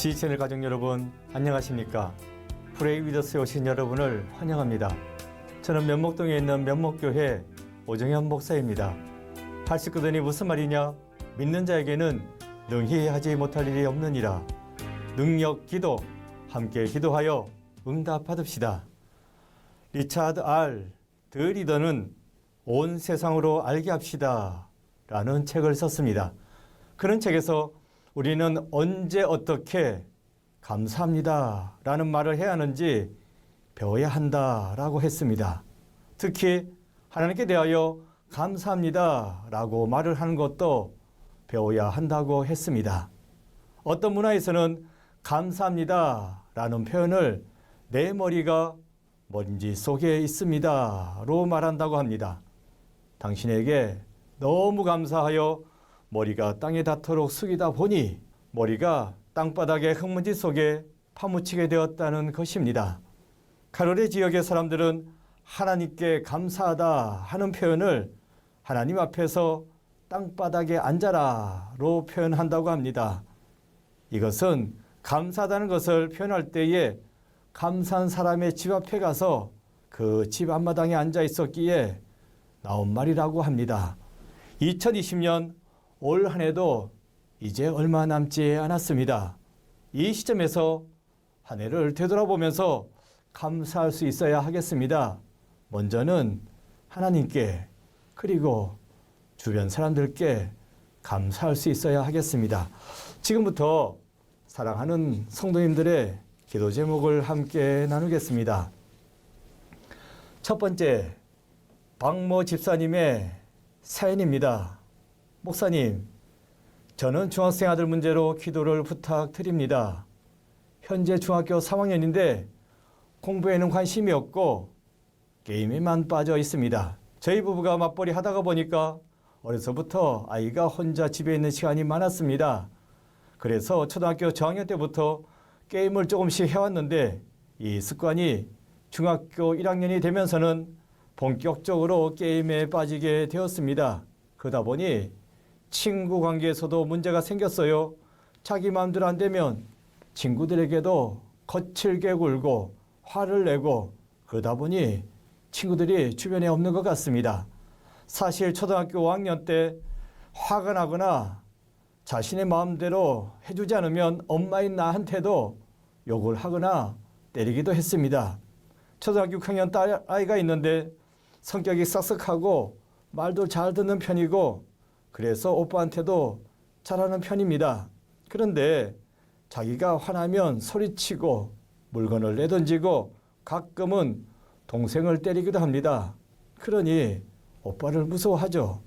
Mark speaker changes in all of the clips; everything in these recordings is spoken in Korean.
Speaker 1: 시채널 가족 여러분 안녕하십니까? 프레이 위더스에 오신 여러분을 환영합니다. 저는 면목동에 있는 면목교회 오정현 목사입니다. 할 식구들이 무슨 말이냐? 믿는 자에게는 능히 하지 못할 일이 없느니라. 능력 기도 함께 기도하여 응답 받읍시다. 리차드 R. 드 리더는 온 세상으로 알게 합시다 라는 책을 썼습니다. 그런 책에서 우리는 언제 어떻게 감사합니다 라는 말을 해야 하는지 배워야 한다 라고 했습니다. 특히 하나님께 대하여 감사합니다 라고 말을 하는 것도 배워야 한다고 했습니다. 어떤 문화에서는 감사합니다 라는 표현을 내 머리가 먼지 속에 있습니다 로 말한다고 합니다. 당신에게 너무 감사하여 머리가 땅에 닿도록 숙이다 보니 머리가 땅바닥의 흙먼지 속에 파묻히게 되었다는 것입니다. 카로레 지역의 사람들은 하나님께 감사하다 하는 표현을 하나님 앞에서 땅바닥에 앉아라 로 표현한다고 합니다. 이것은 감사하다는 것을 표현할 때에 감사한 사람의 집 앞에 가서 그 집 앞마당에 앉아 있었기에 나온 말이라고 합니다. 2020년 올 한 해도 이제 얼마 남지 않았습니다. 이 시점에서 한 해를 되돌아보면서 감사할 수 있어야 하겠습니다. 먼저는 하나님께 그리고 주변 사람들께 감사할 수 있어야 하겠습니다. 지금부터 사랑하는 성도님들의 기도 제목을 함께 나누겠습니다. 첫 번째, 박모 집사님의 사연입니다. 목사님, 저는 중학생 아들 문제로 기도를 부탁드립니다. 현재 중학교 3학년인데 공부에는 관심이 없고 게임에만 빠져 있습니다. 저희 부부가 맞벌이 하다가 보니까 어려서부터 아이가 혼자 집에 있는 시간이 많았습니다. 그래서 초등학교 저학년 때부터 게임을 조금씩 해왔는데 이 습관이 중학교 1학년이 되면서는 본격적으로 게임에 빠지게 되었습니다. 그러다 보니 친구 관계에서도 문제가 생겼어요. 자기 마음대로 안 되면 친구들에게도 거칠게 굴고 화를 내고 그러다 보니 친구들이 주변에 없는 것 같습니다. 사실 초등학교 5학년 때 화가 나거나 자신의 마음대로 해주지 않으면 엄마인 나한테도 욕을 하거나 때리기도 했습니다. 초등학교 6학년 딸 아이가 있는데 성격이 싹싹하고 말도 잘 듣는 편이고 그래서 오빠한테도 잘하는 편입니다. 그런데 자기가 화나면 소리치고 물건을 내던지고 가끔은 동생을 때리기도 합니다. 그러니 오빠를 무서워하죠.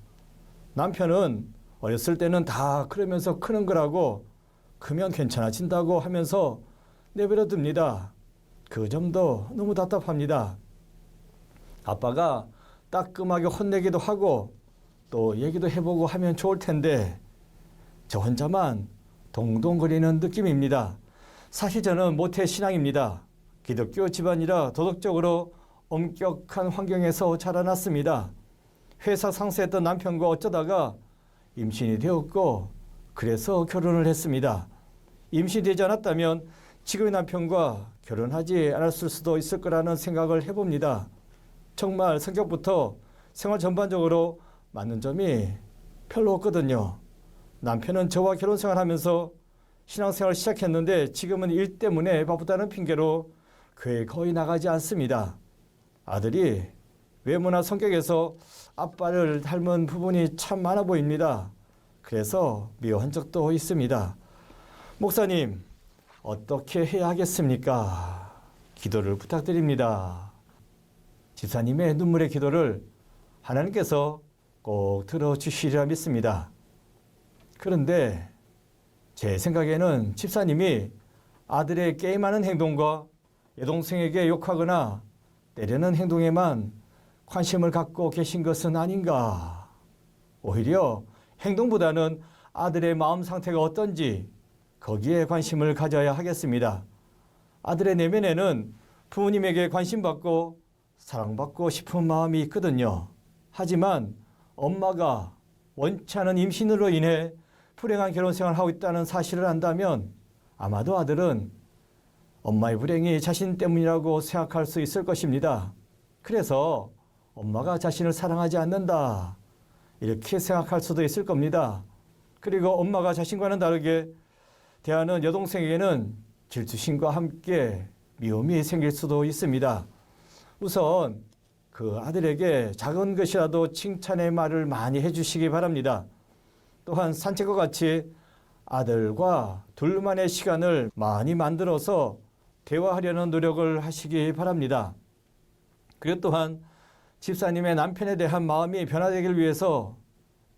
Speaker 1: 남편은 어렸을 때는 다 그러면서 크는 거라고 크면 괜찮아진다고 하면서 내버려 둡니다. 그 점도 너무 답답합니다. 아빠가 따끔하게 혼내기도 하고 또 얘기도 해보고 하면 좋을 텐데 저 혼자만 동동거리는 느낌입니다. 사실 저는 모태 신앙입니다. 기독교 집안이라 도덕적으로 엄격한 환경에서 자라났습니다. 회사 상사였던 남편과 어쩌다가 임신이 되었고 그래서 결혼을 했습니다. 임신되지 않았다면 지금의 남편과 결혼하지 않았을 수도 있을 거라는 생각을 해봅니다. 정말 성격부터 생활 전반적으로 맞는 점이 별로 없거든요. 남편은 저와 결혼 생활하면서 신앙생활을 시작했는데 지금은 일 때문에 바쁘다는 핑계로 교회에 거의 나가지 않습니다. 아들이 외모나 성격에서 아빠를 닮은 부분이 참 많아 보입니다. 그래서 미워한 적도 있습니다. 목사님, 어떻게 해야 하겠습니까? 기도를 부탁드립니다. 집사님의 눈물의 기도를 하나님께서 꼭 들어주시리라 믿습니다. 그런데 제 생각에는 집사님이 아들의 게임하는 행동과 여동생에게 욕하거나 때리는 행동에만 관심을 갖고 계신 것은 아닌가. 오히려 행동보다는 아들의 마음 상태가 어떤지 거기에 관심을 가져야 하겠습니다. 아들의 내면에는 부모님에게 관심받고 사랑받고 싶은 마음이 있거든요. 하지만 엄마가 원치 않은 임신으로 인해 불행한 결혼 생활을 하고 있다는 사실을 안다면 아마도 아들은 엄마의 불행이 자신 때문이라고 생각할 수 있을 것입니다. 그래서 엄마가 자신을 사랑하지 않는다, 이렇게 생각할 수도 있을 겁니다. 그리고 엄마가 자신과는 다르게 대하는 여동생에게는 질투심과 함께 미움이 생길 수도 있습니다. 우선 그 아들에게 작은 것이라도 칭찬의 말을 많이 해주시기 바랍니다. 또한 산책과 같이 아들과 둘만의 시간을 많이 만들어서 대화하려는 노력을 하시기 바랍니다. 그리고 또한 집사님의 남편에 대한 마음이 변화되길 위해서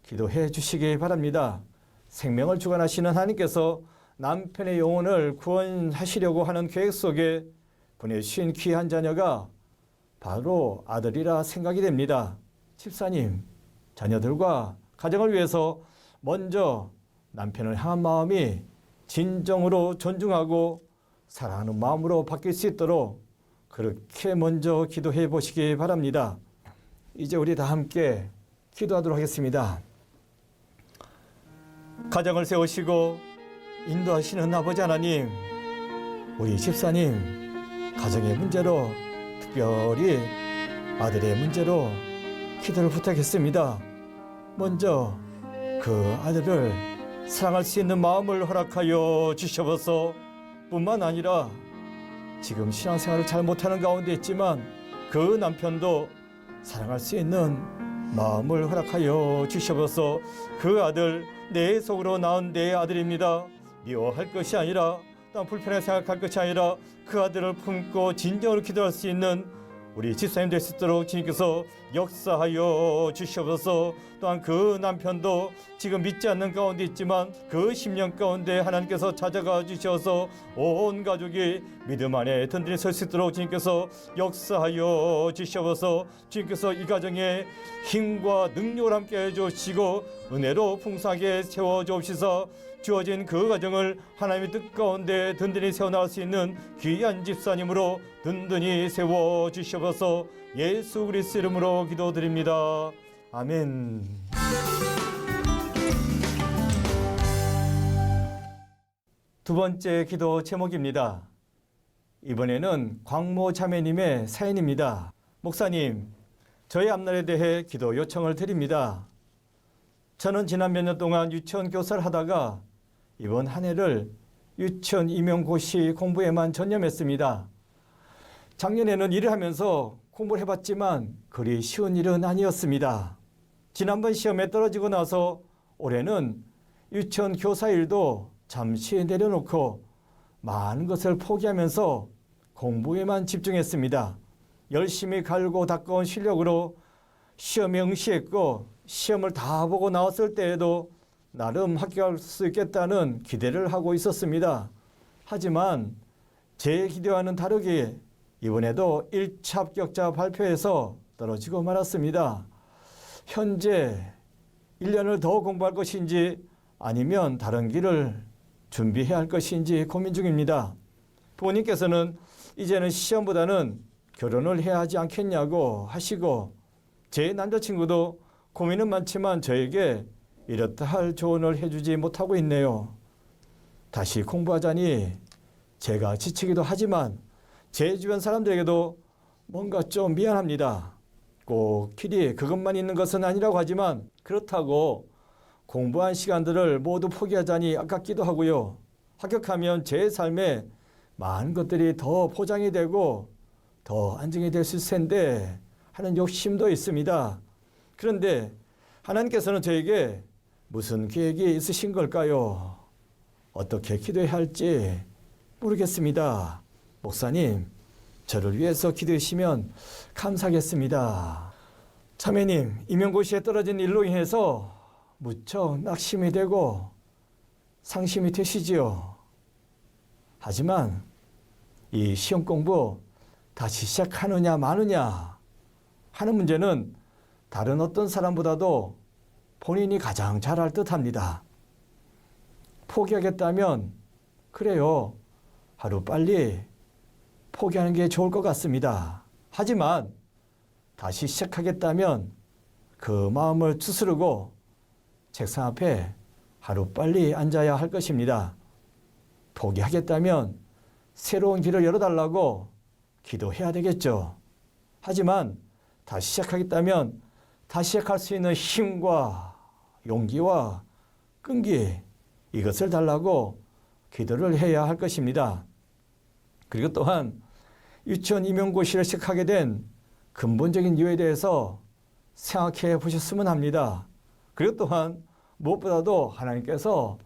Speaker 1: 기도해 주시기 바랍니다. 생명을 주관하시는 하나님께서 남편의 영혼을 구원하시려고 하는 계획 속에 보내주신 귀한 자녀가 바로 아들이라 생각이 됩니다. 집사님, 자녀들과 가정을 위해서 먼저 남편을 향한 마음이 진정으로 존중하고 사랑하는 마음으로 바뀔 수 있도록 그렇게 먼저 기도해 보시기 바랍니다. 이제 우리 다 함께 기도하도록 하겠습니다. 가정을 세우시고 인도하시는 아버지 하나님, 우리 집사님 가정의 문제로, 특별히 아들의 문제로 기도를 부탁했습니다. 먼저 그 아들을 사랑할 수 있는 마음을 허락하여 주셔서 뿐만 아니라 지금 신앙생활을 잘 못하는 가운데 있지만 그 남편도 사랑할 수 있는 마음을 허락하여 주셔서 그 아들, 내 속으로 낳은 내 아들입니다. 미워할 것이 아니라, 또한 불편하게 생각할 것이 아니라 그 아들을 품고 진정으로 기도할 수 있는 우리 집사님 될 수 있도록 주님께서 역사하여 주셔서, 또한 그 남편도 지금 믿지 않는 가운데 있지만 그 10년 가운데 하나님께서 찾아가 주셔서 온 가족이 믿음 안에 든든히 설 수 있도록 주님께서 역사하여 주셔서, 주님께서 이 가정에 힘과 능력을 함께 해주시고 은혜로 풍성하게 세워주옵시서, 주어진 그 가정을 하나님의 뜻 가운데 든든히 세워나갈 수 있는 귀한 집사님으로 든든히 세워주셔서 예수 그리스도 이름으로 기도드립니다. 아멘. 두 번째 기도 제목입니다. 이번에는 광모 자매님의 사연입니다. 목사님, 저희 앞날에 대해 기도 요청을 드립니다. 저는 지난 몇 년 동안 유치원 교사를 하다가 이번 한 해를 유치원 임용고시 공부에만 전념했습니다. 작년에는 일을 하면서 공부를 해봤지만 그리 쉬운 일은 아니었습니다. 지난번 시험에 떨어지고 나서 올해는 유치원 교사 일도 잠시 내려놓고 많은 것을 포기하면서 공부에만 집중했습니다. 열심히 갈고 닦아온 실력으로 시험에 응시했고, 시험을 다 보고 나왔을 때에도 나름 합격할 수 있겠다는 기대를 하고 있었습니다. 하지만 제 기대와는 다르게 이번에도 1차 합격자 발표에서 떨어지고 말았습니다. 현재 1년을 더 공부할 것인지 아니면 다른 길을 준비해야 할 것인지 고민 중입니다. 부모님께서는 이제는 시험보다는 결혼을 해야 하지 않겠냐고 하시고, 제 남자친구도 고민은 많지만 저에게 이렇다 할 조언을 해주지 못하고 있네요. 다시 공부하자니 제가 지치기도 하지만 제 주변 사람들에게도 뭔가 좀 미안합니다. 꼭 길이 그것만 있는 것은 아니라고 하지만 그렇다고 공부한 시간들을 모두 포기하자니 아깝기도 하고요. 합격하면 제 삶에 많은 것들이 더 포장이 되고 더 안정이 될 수 있을 텐데 하는 욕심도 있습니다. 그런데 하나님께서는 저에게 무슨 계획이 있으신 걸까요? 어떻게 기도해야 할지 모르겠습니다. 목사님, 저를 위해서 기도해 주시면 감사하겠습니다. 자매님, 임용고시에 떨어진 일로 인해서 무척 낙심이 되고 상심이 되시지요. 하지만 이 시험 공부 다시 시작하느냐 마느냐 하는 문제는 다른 어떤 사람보다도 본인이 가장 잘 알 듯합니다. 포기하겠다면 그래요, 하루빨리 포기하는 게 좋을 것 같습니다. 하지만 다시 시작하겠다면 그 마음을 추스르고 책상 앞에 하루빨리 앉아야 할 것입니다. 포기하겠다면 새로운 길을 열어달라고 기도해야 되겠죠. 하지만 다시 시작하겠다면 다시 시작할 수 있는 힘과 용기와 끈기, 이것을 달라고 기도를 해야 할 것입니다. 그리고 또한 유치원 임용고시를 시작하게 된 근본적인 이유에 대해서 생각해 보셨으면 합니다. 그리고 또한 무엇보다도 하나님께서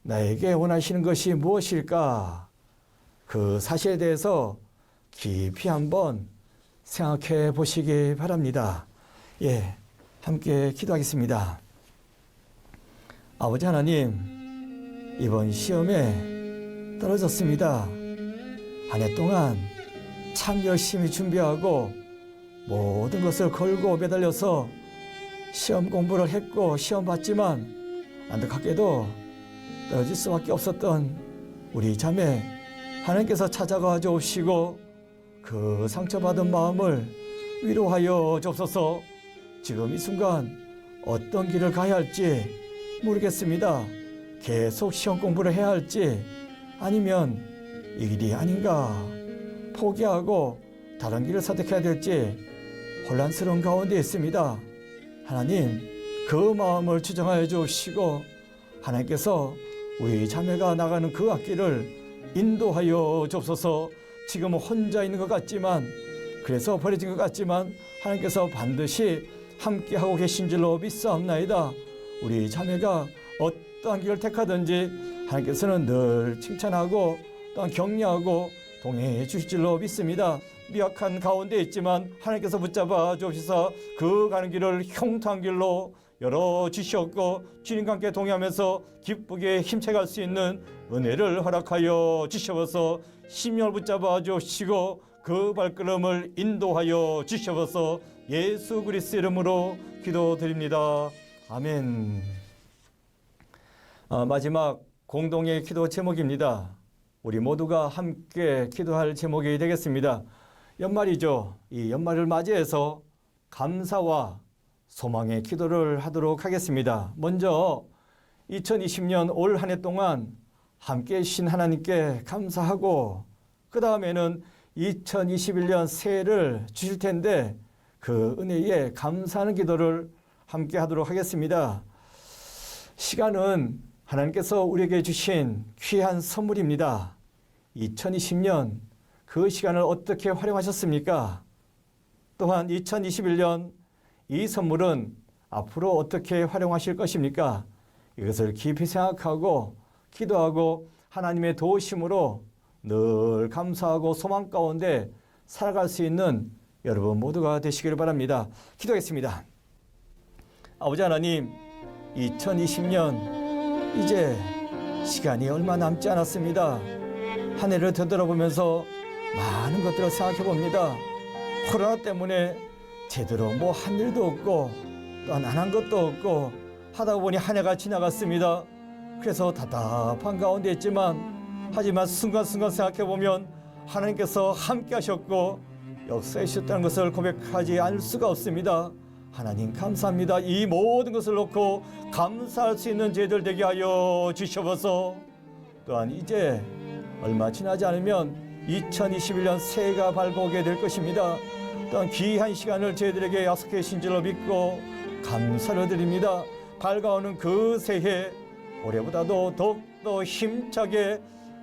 Speaker 1: 나에게 원하시는 것이 무엇일까? 그 사실에 대해서 깊이 한번 생각해 보시기 바랍니다. 예, 함께 기도하겠습니다. 아버지 하나님, 이번 시험에 떨어졌습니다. 한 해 동안 참 열심히 준비하고 모든 것을 걸고 매달려서 시험 공부를 했고 시험 봤지만 안타깝게도 떨어질 수밖에 없었던 우리 자매, 하나님께서 찾아가 주옵시고 그 상처받은 마음을 위로하여 주옵소서. 지금 이 순간 어떤 길을 가야 할지 모르겠습니다. 계속 시험 공부를 해야 할지 아니면 이 길이 아닌가 포기하고 다른 길을 선택해야 될지 혼란스러운 가운데 있습니다. 하나님, 그 마음을 추정하여 주시고 하나님께서 우리 자매가 나가는 그 앞길을 인도하여 주옵소서. 지금은 혼자 있는 것 같지만, 그래서 버려진 것 같지만 하나님께서 반드시 함께하고 계신 줄로 믿사옵나이다. 우리 자매가 어떠한 길을 택하든지 하나님께서는 늘 칭찬하고 또한 격려하고 동행해 주실 줄로 믿습니다. 미약한 가운데 있지만 하나님께서 붙잡아 주옵소서. 그 가는 길을 형통한 길로 열어주셨고 주님과 함께 동행하면서 기쁘게 힘차갈 수 있는 은혜를 허락하여 주셔서 심령을 붙잡아 주시고 그 발걸음을 인도하여 주셔서 예수 그리스도 이름으로 기도드립니다. 아멘. 마지막 공동의 기도 제목입니다. 우리 모두가 함께 기도할 제목이 되겠습니다. 연말이죠. 이 연말을 맞이해서 감사와 소망의 기도를 하도록 하겠습니다. 먼저 2020년 올 한 해 동안 함께 해주신 하나님께 감사하고 그 다음에는 2021년 새해를 주실 텐데 그 은혜에 감사하는 기도를 함께 하도록 하겠습니다. 시간은 하나님께서 우리에게 주신 귀한 선물입니다. 2020년 그 시간을 어떻게 활용하셨습니까? 또한 2021년 이 선물은 앞으로 어떻게 활용하실 것입니까? 이것을 깊이 생각하고 기도하고 하나님의 도우심으로 늘 감사하고 소망 가운데 살아갈 수 있는 여러분 모두가 되시기를 바랍니다. 기도하겠습니다. 아버지 하나님, 2020년 이제 시간이 얼마 남지 않았습니다. 한 해를 되돌아보면서 많은 것들을 생각해 봅니다. 코로나 때문에 제대로 뭐 한 일도 없고 또 안 한 것도 없고 하다 보니 한 해가 지나갔습니다. 그래서 답답한 가운데 있지만 하지만 순간순간 생각해 보면 하나님께서 함께 하셨고 역사해 주셨다는 것을 고백하지 않을 수가 없습니다. 하나님 감사합니다. 이 모든 것을 놓고 감사할 수 있는 저희들 되게 하여 주셔서 또한 이제 얼마 지나지 않으면 2021년 새해가 밝아오게 될 것입니다. 또한 귀한 시간을 저희들에게 약속해 주신 줄로 믿고 감사를 드립니다. 밝아오는 그 새해 올해보다도 더욱더 힘차게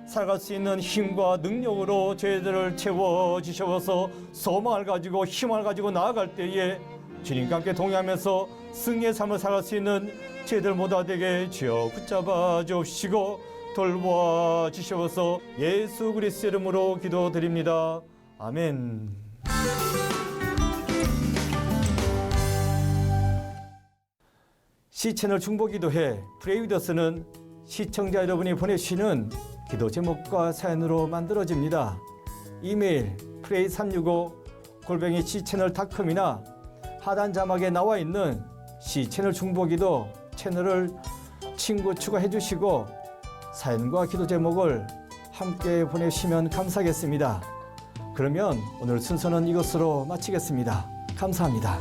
Speaker 1: 살아갈 수 있는 힘과 능력으로 저희들을 채워주셔서 소망을 가지고 힘을 가지고 나아갈 때에 주님과 함께 동행하면서 승리의 삶을 살아갈 수 있는 저희들 모두 되게 주여 붙잡아 주시고 돌보아 주셔서 예수 그리스도 이름으로 기도드립니다. 아멘. 시채널 중보기도회 프레이위더스는 시청자 여러분이 보내주시는 기도 제목과 사연으로 만들어집니다. 이메일 pray365@cchannel.com이나 하단 자막에 나와 있는 시채널 중보기도 채널을 친구 추가해 주시고 사연과 기도 제목을 함께 보내주시면 감사하겠습니다. 그러면 오늘 순서는 이것으로 마치겠습니다. 감사합니다.